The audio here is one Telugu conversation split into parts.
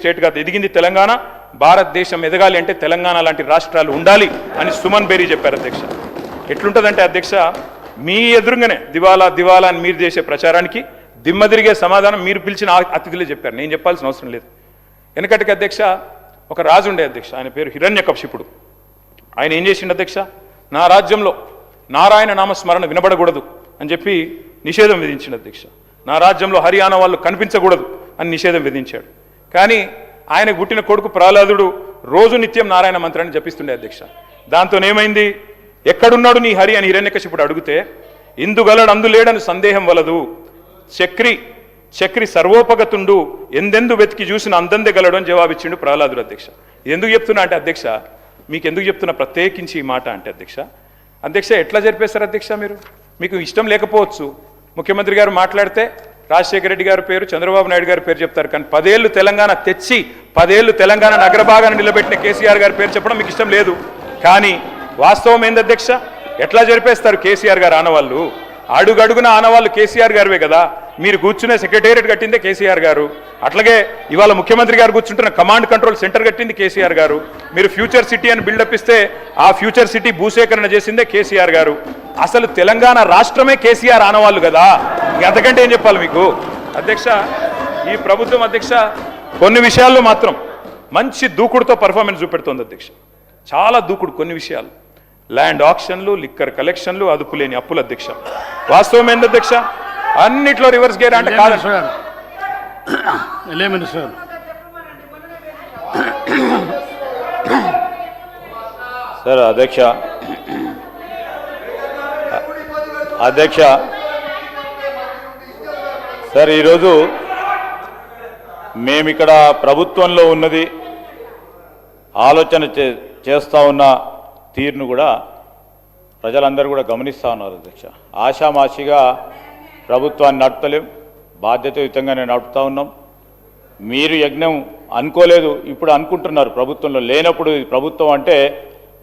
స్టేట్గా ఎదిగింది తెలంగాణ. భారతదేశం ఎదగాలి అంటే తెలంగాణ లాంటి రాష్ట్రాలు ఉండాలి అని సుమన్ బేరీ చెప్పారు అధ్యక్ష. ఎట్లుంటుందంటే అధ్యక్ష, మీ ఎదురుగానే దివాలా దివాలా అని మీరు చేసే ప్రచారానికి దిమ్మ తిరిగే సమాధానం మీరు పిలిచిన అతిథులే చెప్పారు. నేను చెప్పాల్సిన అవసరం లేదు. వెనకటికి అధ్యక్ష ఒక రాజు ఉండే అధ్యక్ష, ఆయన పేరు హిరణ్యకశిపుడు. ఆయన ఏం చేసిండు అధ్యక్ష, నా రాజ్యంలో నారాయణ నామస్మరణ వినబడకూడదు అని చెప్పి నిషేధం విధించిండు అధ్యక్ష. నా రాజ్యంలో హరియానా వాళ్ళు కనిపించకూడదు అని నిషేధం విధించాడు. కానీ ఆయన పుట్టిన కొడుకు ప్రహ్లాదుడు రోజు నిత్యం నారాయణ మంత్రాన్ని జపిస్తుండే అధ్యక్ష. దాంతోనేమైంది, ఎక్కడున్నాడు నీ హరి అని హిరణ్యకశిపుడు అడిగితే, ఇందుగలడు అందులేడని సందేహం వలదు, చక్రి సర్వోపగతుండు, ఎందెందు వెతికి చూసిన అందందే గలడు అని జవాబిచ్చిండు ప్రహ్లాదుడు అధ్యక్ష. ఎందుకు చెప్తున్నా అంటే అధ్యక్ష, మీకు ఎందుకు చెప్తున్నా ప్రత్యేకించి ఈ మాట అంటే అధ్యక్ష ఎట్లా జరిపేస్తారు అధ్యక్ష? మీకు ఇష్టం లేకపోవచ్చు, ముఖ్యమంత్రి గారు మాట్లాడితే రాజశేఖర రెడ్డి గారి పేరు, చంద్రబాబు నాయుడు గారి పేరు చెప్తారు. కానీ 10 ఏళ్ళు తెలంగాణ తెచ్చి 10 ఏళ్ళు తెలంగాణ అగ్రభాగాన్ని నిలబెట్టిన కేసీఆర్ గారి పేరు చెప్పడం మీకు ఇష్టం లేదు. కానీ వాస్తవం ఏంది అధ్యక్ష, ఎట్లా జరిపేస్తారు కేసీఆర్ గారు ఆనవాళ్ళు? అడుగడుగున ఆనవాళ్ళు కేసీఆర్ గారివే కదా. మీరు కూర్చునే సెక్రటేరియట్ కట్టిందే కేసీఆర్ గారు. అట్లాగే ఇవాళ ముఖ్యమంత్రి గారు కూర్చుంటున్న కమాండ్ కంట్రోల్ సెంటర్ కట్టింది కేసీఆర్ గారు. మీరు ఫ్యూచర్ సిటీ అని బిల్డప్ ఇస్తే ఆ ఫ్యూచర్ సిటీ భూసేకరణ చేసిందే కేసీఆర్ గారు. అసలు తెలంగాణ రాష్ట్రమే కేసీఆర్ ఆనవాళ్ళు కదా. అంతకంటే ఏం చెప్పాలి మీకు అధ్యక్ష? ఈ ప్రభుత్వం అధ్యక్ష కొన్ని విషయాల్లో మాత్రం మంచి దూకుడుతో పర్ఫార్మెన్స్ చూపెడుతోంది అధ్యక్ష. చాలా దూకుడు కొన్ని విషయాలు, ల్యాండ్ ఆక్షన్లు, లిక్కర్ కలెక్షన్లు, అదుపులేని అప్పుల అధ్యక్ష. వాస్తవం ఏంది అధ్యక్ష? అన్నిట్లో రివర్స్ గేర్ అంటే కాదు సార్. అధ్యక్ష సార్, ఈరోజు మేమిక్కడ ప్రభుత్వంలో ఉన్నది ఆలోచన చేస్తూ ఉన్న తీరును కూడా ప్రజలందరూ కూడా గమనిస్తూ ఉన్నారు అధ్యక్ష. ఆషామాషిగా ప్రభుత్వాన్ని నడుపుతలేం, బాధ్యతాయుతంగానే నడుపుతూ ఉన్నాం. మీరు యజ్ఞం అనుకోలేదు, ఇప్పుడు అనుకుంటున్నారు. ప్రభుత్వంలో లేనప్పుడు ప్రభుత్వం అంటే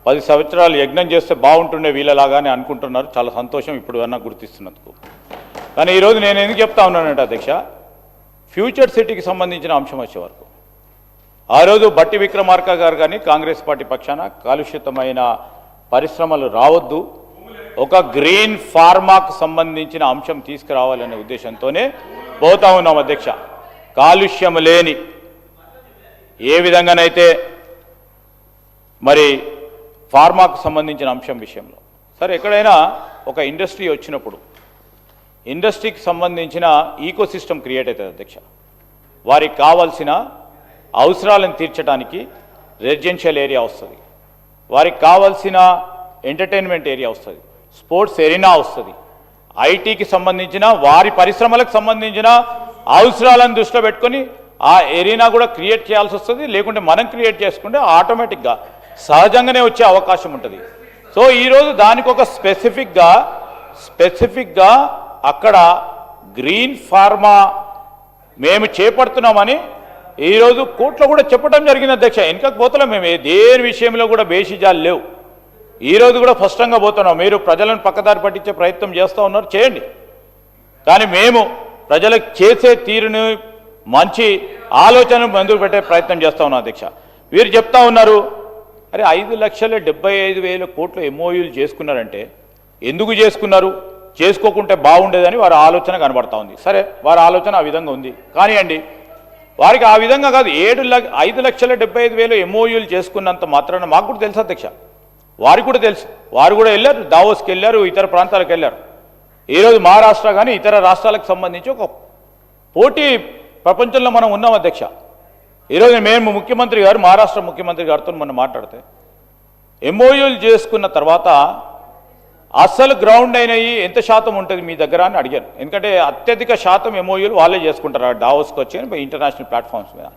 10 సంవత్సరాలు యజ్ఞం చేస్తే బాగుంటుండే వీళ్ళలాగానే అనుకుంటున్నారు. చాలా సంతోషం ఇప్పుడు అన్నా గుర్తిస్తున్నందుకు. కానీ ఈరోజు నేను ఎందుకు చెప్తా ఉన్నానంటే అధ్యక్ష, ఫ్యూచర్ సిటీకి సంబంధించిన అంశం వచ్చే వరకు ఆ రోజు బట్టి విక్రమార్క గారు కానీ కాంగ్రెస్ పార్టీ పక్షాన కాలుష్యతమైన పరిశ్రమలు రావద్దు, ఒక గ్రీన్ ఫార్మాకు సంబంధించిన అంశం తీసుకురావాలనే ఉద్దేశంతోనే పోతా ఉన్నాం అధ్యక్ష. కాలుష్యం లేని ఏ విధంగానైతే మరి ఫార్మాకు సంబంధించిన అంశం విషయంలో సరే, ఎక్కడైనా ఒక ఇండస్ట్రీ వచ్చినప్పుడు ఇండస్ట్రీకి సంబంధించిన ఈకో సిస్టమ్ క్రియేట్ అవుతుంది అధ్యక్ష. వారికి కావాల్సిన అవసరాలను తీర్చడానికి రెసిడెన్షియల్ ఏరియా వస్తుంది, వారికి కావాల్సిన ఎంటర్టైన్మెంట్ ఏరియా వస్తుంది, స్పోర్ట్స్ ఎరీనా వస్తుంది, ఐటీకి సంబంధించిన వారి పరిశ్రమలకు సంబంధించిన అవసరాలను దృష్టిలో పెట్టుకొని ఆ ఎరీనా కూడా క్రియేట్ చేయాల్సి వస్తుంది. లేకుంటే మనం క్రియేట్ చేసుకుంటే ఆటోమేటిక్గా సహజంగానే వచ్చే అవకాశం ఉంటుంది. సో ఈరోజు దానికి ఒక స్పెసిఫిక్గా అక్కడ గ్రీన్ ఫార్మా మేము చేపడుతున్నామని ఈరోజు కోర్టులో కూడా చెప్పడం జరిగింది అధ్యక్ష. వెనుకకు పోతున్నాం మేము, దేని విషయంలో కూడా బేషిజాలు లేవు. ఈరోజు కూడా స్పష్టంగా పోతున్నాం. మీరు ప్రజలను పక్కదారి పట్టించే ప్రయత్నం చేస్తూ ఉన్నారు, చేయండి. కానీ మేము ప్రజలకు చేసే తీరుని మంచి ఆలోచన ముందుకు పెట్టే ప్రయత్నం చేస్తూ ఉన్నాం అధ్యక్ష. వీరు చెప్తా ఉన్నారు, అరే 5,75,000 కోట్ల ఎంఓయూలు చేసుకున్నారంటే ఎందుకు చేసుకున్నారు, చేసుకోకుంటే బాగుండేదని వారి ఆలోచన కనబడతా ఉంది. సరే, వారి ఆలోచన ఆ విధంగా ఉంది కానివ్వండి. వారికి ఆ విధంగా కాదు, 5,75,000 ఎంఓయూలు చేసుకున్నంత మాత్రాన మాకు కూడా తెలుసు అధ్యక్ష, వారికి కూడా తెలుసు. వారు కూడా వెళ్ళారు, దావోస్కి వెళ్ళారు, ఇతర ప్రాంతాలకు వెళ్ళారు. ఈరోజు మహారాష్ట్ర కానీ ఇతర రాష్ట్రాలకు సంబంధించి ఒక పోటీ ప్రపంచంలో మనం ఉన్నాం అధ్యక్ష. ఈరోజు మేము ముఖ్యమంత్రి గారు, మహారాష్ట్ర ముఖ్యమంత్రి గారితో మనం మాట్లాడితే ఎంఓయూలు చేసుకున్న తర్వాత అసలు గ్రౌండ్ అయినవి ఎంత శాతం ఉంటుంది మీ దగ్గర అని అడిగారు. ఎందుకంటే అత్యధిక శాతం ఎంఓయూలు వాళ్ళే చేసుకుంటారు డావోస్కి వచ్చి ఇంటర్నేషనల్ ప్లాట్ఫామ్స్ మీద.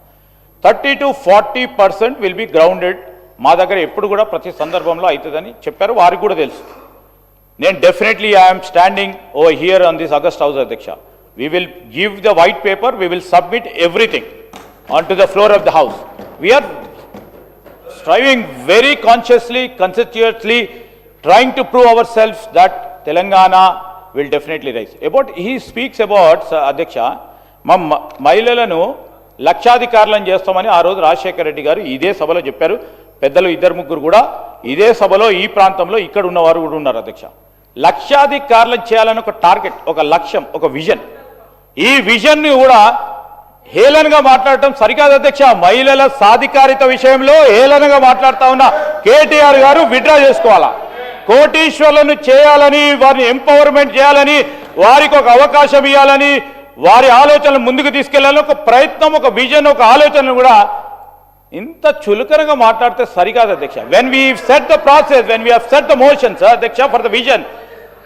30 to 40% విల్ బి గ్రౌండెడ్. మా దగ్గర ఎప్పుడు కూడా ప్రతి సందర్భంలో అవుతుందని చెప్పారు, వారికి కూడా తెలుసు. నేను definitely I'm standing over here on this August house అధ్యక్ష. We will give the white paper, we will submit everything onto the floor of the house. We are striving very consciously, conscientiously, trying to prove ourselves that Telangana will definitely rise. He speaks about, Adhyaksha, Mahilalanu లక్షాధికారులను చేస్తామని ఆ రోజు రాజశేఖర రెడ్డి గారు ఇదే సభలో చెప్పారు. పెద్దలు ఇద్దరు ముగ్గురు కూడా ఇదే సభలో ఈ ప్రాంతంలో ఇక్కడ ఉన్నవారు కూడా ఉన్నారు అధ్యక్ష. లక్షాధికారులను చేయాలని ఒక టార్గెట్, ఒక లక్ష్యం, ఒక విజన్. ఈ విజన్ని కూడా హేళనగా మాట్లాడటం సరికాదు అధ్యక్ష. మహిళల సాధికారిత విషయంలో హేళనగా మాట్లాడుతూ ఉన్న కేటీఆర్ గారు విత్డ్రా చేసుకోవాలా. కోటీశ్వర్లను చేయాలని, వారిని ఎంపవర్మెంట్ చేయాలని, వారికి ఒక అవకాశం ఇవ్వాలని, వారి ఆలోచనలు ముందుకు తీసుకెళ్లాలని ఒక ప్రయత్నం, ఒక విజన్, ఒక ఆలోచనలు కూడా ఇంత చులకనగా మాట్లాడితే సరికాదు అధ్యక్ష. When we set the process, when we have set the motions అధ్యక్ష ఫర్ ద విజన్,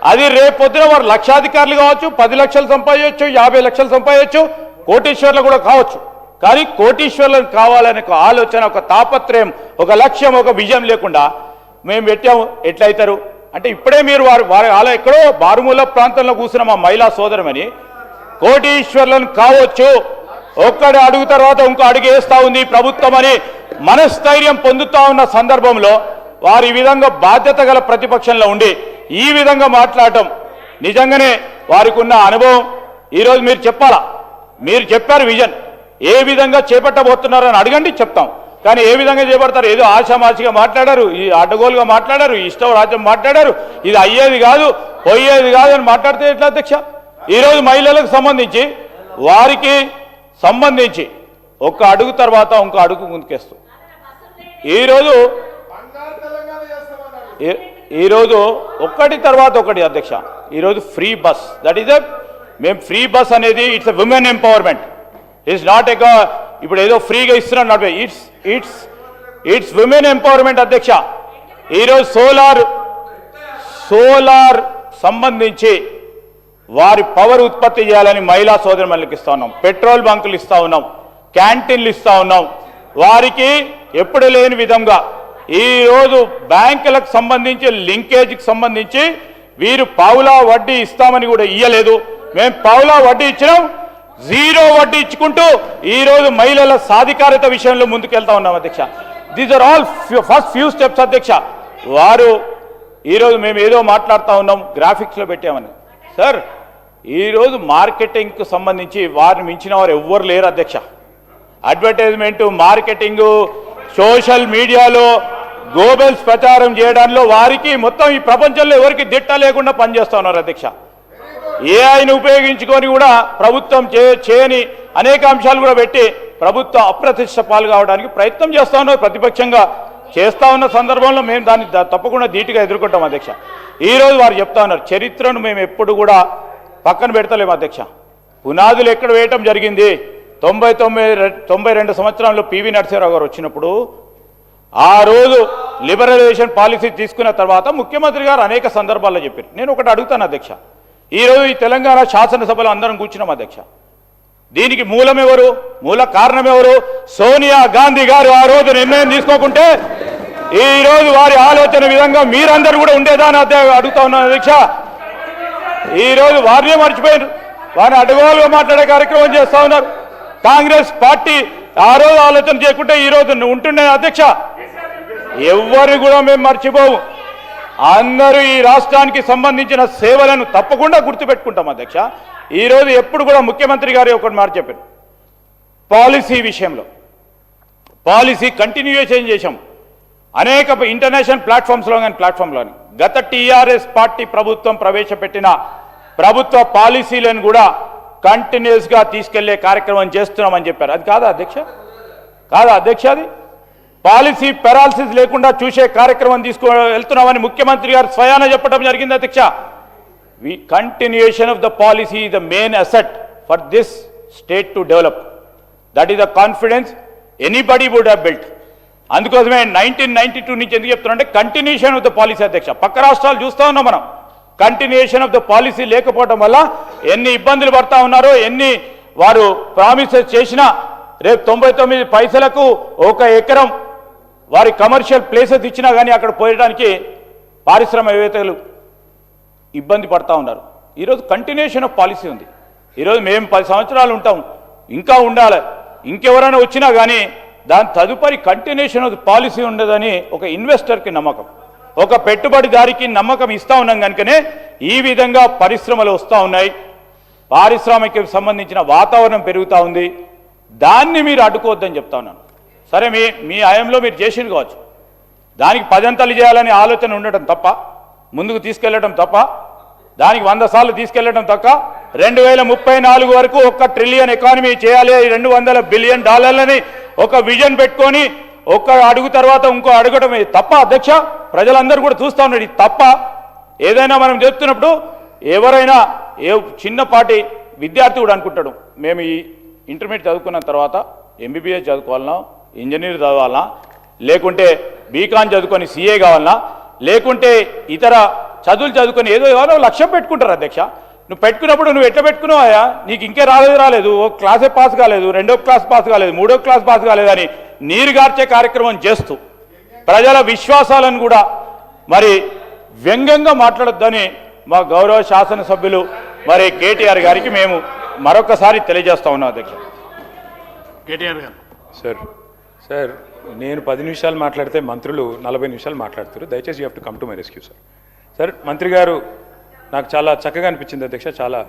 అది రేపొద్దున వారు లక్షాధికారులు కావచ్చు, 10 లక్షలు సంపాదించవచ్చు, 50 లక్షలు సంపాదించవచ్చు, కోటీశ్వర్లు కూడా కావచ్చు. కానీ కోటీశ్వర్లను కావాలనే ఒక ఆలోచన, ఒక తాపత్రయం, ఒక లక్ష్యం, ఒక విజయం లేకుండా మేము పెట్టాము ఎట్లయితారు అంటే ఇప్పుడే మీరు వారి అలా ఎక్కడో బారుమూల ప్రాంతంలో కూర్చున్న మా మహిళా సోదరమని కోటీశ్వర్లను కావచ్చు, ఒక్కడి అడుగు తర్వాత ఇంకో అడుగు వేస్తూ ఉంది ప్రభుత్వం అని మనస్థైర్యం పొందుతా ఉన్న సందర్భంలో వారు ఈ విధంగా బాధ్యత గల ప్రతిపక్షంలో ఉండి ఈ విధంగా మాట్లాడటం నిజంగానే వారికి ఉన్న అనుభవం ఈరోజు మీరు చెప్పాలా. మీరు చెప్పారు విజన్ ఏ విధంగా చేపట్టబోతున్నారని అడగండి, చెప్తాం. కానీ ఏ విధంగా చేపడతారు? ఏదో ఆశామాషిగా మాట్లాడారు, ఈ అడ్డగోలుగా మాట్లాడారు, ఇష్టం రాజ్యం మాట్లాడారు, ఇది అయ్యేది కాదు పోయేది కాదు అని మాట్లాడితే ఎట్లా అధ్యక్ష? ఈరోజు మహిళలకు సంబంధించి వారికి సంబంధించి ఒక్క అడుగు తర్వాత ఇంకో అడుగు ముందుకేస్తూ ఈరోజు ఒక్కటి తర్వాత ఒకటి అధ్యక్ష. ఈరోజు ఫ్రీ బస్, దట్ ఈస్ మేము ఫ్రీ బస్ అనేది it's a women empowerment. It's not a ఇప్పుడు ఏదో ఫ్రీగా ఇస్తున్నాను నాట్, ఇట్స్ విమెన్ ఎంపవర్మెంట్ అధ్యక్ష. ఈరోజు సోలార్ సంబంధించి వారి పవర్ ఉత్పత్తి చేయాలని మహిళా సోదరులకు ఇస్తా ఉన్నాం, పెట్రోల్ బంకులు ఇస్తా ఉన్నాం, క్యాంటీన్లు ఇస్తా ఉన్నాం. వారికి ఎప్పుడు లేని విధంగా ఈరోజు బ్యాంకులకు సంబంధించి లింకేజ్కి సంబంధించి వీరు పావులా వడ్డీ ఇస్తామని కూడా ఇయ్యలేదు. మేము పావులా వడ్డీ ఇచ్చినాం, జీరో వడ్డీ ఇచ్చుకుంటూ ఈరోజు మహిళల సాధికారత విషయంలో ముందుకెళ్తా ఉన్నాం అధ్యక్ష. These are all first few steps అధ్యక్ష. వారు ఈరోజు మేము ఏదో మాట్లాడుతూ ఉన్నాం, గ్రాఫిక్స్లో పెట్టామని. సార్ ఈరోజు మార్కెటింగ్కు సంబంధించి వారిని మించిన వారు ఎవ్వరు లేరు అధ్యక్ష. అడ్వర్టైజ్మెంటు, మార్కెటింగు, సోషల్ మీడియాలో గోబెల్స్ ప్రచారం చేయడంలో వారికి మొత్తం ఈ ప్రపంచంలో ఎవరికి దిట్ట లేకుండా పనిచేస్తూ ఉన్నారు అధ్యక్ష. ఏఐని ఉపయోగించుకొని కూడా ప్రభుత్వం చేయని అనేక అంశాలు కూడా పెట్టి ప్రభుత్వం అప్రతిష్ట పాలు కావడానికి ప్రయత్నం చేస్తూ ఉన్నారు. ప్రతిపక్షంగా చేస్తూ ఉన్న సందర్భంలో మేము దాన్ని తప్పకుండా ధీటుగా ఎదుర్కొంటాం అధ్యక్ష. ఈరోజు వారు చెప్తా ఉన్నారు చరిత్రను మేము ఎప్పుడు కూడా పక్కన పెడతలేము అధ్యక్ష. పునాదులు ఎక్కడ వేయటం జరిగింది? 92 సంవత్సరంలో పివి నరసింహారావు గారు వచ్చినప్పుడు ఆ రోజు లిబరలైజేషన్ పాలసీ తీసుకున్న తర్వాత ముఖ్యమంత్రి గారు అనేక సందర్భాల్లో చెప్పారు. నేను ఒకటి అడుగుతాను అధ్యక్ష, ఈరోజు ఈ తెలంగాణ శాసనసభలో అందరం కూర్చున్నాం అధ్యక్ష. దీనికి మూలం ఎవరు? మూల కారణం ఎవరు? సోనియా గాంధీ గారు ఆ రోజు నిర్ణయం తీసుకోకుంటే ఈరోజు వారి ఆలోచన విధంగా మీరందరూ కూడా ఉండేదాని అడుగుతా ఉన్నాను అధ్యక్ష. ఈరోజు వారినే మర్చిపోయారు, వారిని అడ్డగోలుగా మాట్లాడే కార్యక్రమం చేస్తూ ఉన్నారు. కాంగ్రెస్ పార్టీ ఆ రోజు ఆలోచన చేయకుంటే ఈరోజు ఉంటుండే అధ్యక్ష. ఎవరు కూడా మేము మర్చిపోవు. అందరూ ఈ రాష్ట్రానికి సంబంధించిన సేవలను తప్పకుండా గుర్తుపెట్టుకుంటాం అధ్యక్ష. ఈరోజు ఎప్పుడు కూడా ముఖ్యమంత్రి గారు ఒకటి మాట చెప్పారు, పాలసీ విషయంలో పాలసీ కంటిన్యూయేషన్ చేశాం అనేక ఇంటర్నేషనల్ ప్లాట్ఫామ్స్లో కానీ ప్లాట్ఫామ్లోని గత టీఆర్ఎస్ పార్టీ ప్రభుత్వం ప్రవేశపెట్టిన ప్రభుత్వ పాలసీలను కూడా కంటిన్యూస్గా తీసుకెళ్లే కార్యక్రమం చేస్తున్నామని చెప్పారు. అది కాదా అధ్యక్ష? కాదా అధ్యక్ష? అది పాలసీ పెరాలసిస్ లేకుండా చూసే కార్యక్రమం వెళ్తున్నామని ముఖ్యమంత్రి గారు స్వయాన చెప్పడం జరిగింది అధ్యక్ష. Continuation of the policy the main asset for this state to develop. That is the confidence anybody would have built. అందుకోసమే 1992 నుంచి ఎందుకు చెప్తున్నా అంటే కంటిన్యూషన్ ఆఫ్ ద పాలసీ అధ్యక్ష. పక్క రాష్ట్రాలు చూస్తూ ఉన్నాం మనం, కంటిన్యూషన్ ఆఫ్ ద పాలసీ లేకపోవడం వల్ల ఎన్ని ఇబ్బందులు పడతా ఉన్నారో, ఎన్ని వారు ప్రామిసెస్ చేసినా రేపు 99 పైసలకు 1 ఎకరం వారి కమర్షియల్ ప్లేసెస్ ఇచ్చినా కానీ అక్కడ పోయడానికి పారిశ్రామికవేత్తలు ఇబ్బంది పడతా ఉన్నారు. ఈరోజు కంటిన్యూషన్ ఆఫ్ పాలసీ ఉంది. ఈరోజు మేము 10 సంవత్సరాలు ఉంటాం, ఇంకా ఉండాలి, ఇంకెవరైనా వచ్చినా కానీ దాని తదుపరి కంటిన్యూషన్ ఆఫ్ పాలసీ ఉండదని ఒక ఇన్వెస్టర్కి నమ్మకం, ఒక పెట్టుబడిదారికి నమ్మకం ఇస్తూ ఉన్నాం. కనుకనే ఈ విధంగా పరిశ్రమలు వస్తూ ఉన్నాయి, పారిశ్రామిక సంబంధించిన వాతావరణం పెరుగుతూ ఉంది. దాన్ని మీరు అడ్డుకోవద్దని చెప్తా ఉన్నాను. సరే, మీ హయాంలో మీరు చేసింది కావచ్చు, దానికి 10 అంతలు చేయాలని ఆలోచన ఉండటం తప్ప, ముందుకు తీసుకెళ్లడం తప్ప, దానికి 100 సార్లు తీసుకెళ్లడం తప్ప, 2034 వరకు 1 ట్రిలియన్ ఎకానమీ చేయాలి, $200 బిలియన్ ఒక విజన్ పెట్టుకొని ఒక్క అడుగు తర్వాత ఇంకో అడగటమే తప్ప అధ్యక్ష. ప్రజలందరూ కూడా చూస్తూ ఉన్నారు. ఇది తప్ప ఏదైనా మనం చెప్తున్నప్పుడు ఎవరైనా చిన్నపాటి విద్యార్థి కూడా అనుకుంటాడు, మేము ఈ ఇంటర్మీడియట్ చదువుకున్న తర్వాత ఎంబీబీఎస్ చదువుకోవాలన్నా, ఇంజనీర్ చదవాలన్నా, లేకుంటే బీకాన్ చదువుకొని సీఏ కావాలన్నా, లేకుంటే ఇతర చదువులు చదువుకొని ఏదో ఏదో లక్ష్యం పెట్టుకుంటారు అధ్యక్ష. నువ్వు పెట్టుకున్నప్పుడు నువ్వు ఎట్లా పెట్టుకున్నావా? నీకు ఇంకే రాలేదు, ఓ క్లాసే పాస్ కాలేదు, 2వ క్లాస్ పాస్ కాలేదు, 3వ క్లాస్ పాస్ కాలేదని నీరుగార్చే కార్యక్రమం చేస్తూ ప్రజల విశ్వాసాలను కూడా మరి వ్యంగ్యంగా మాట్లాడొద్దని మా గౌరవ శాసనసభ్యులు మరి కేటీఆర్ గారికి మేము మరొకసారి తెలియజేస్తా ఉన్నాం అధ్యక్ష. కేటీఆర్ గారు. సార్ నేను 10 నిమిషాలు మాట్లాడితే మంత్రులు 40 నిమిషాలు మాట్లాడుతారు. దయచేసి you have to come to my rescue sir. మంత్రి గారు నాకు చాలా చక్కగా అనిపించింది అధ్యక్ష, చాలా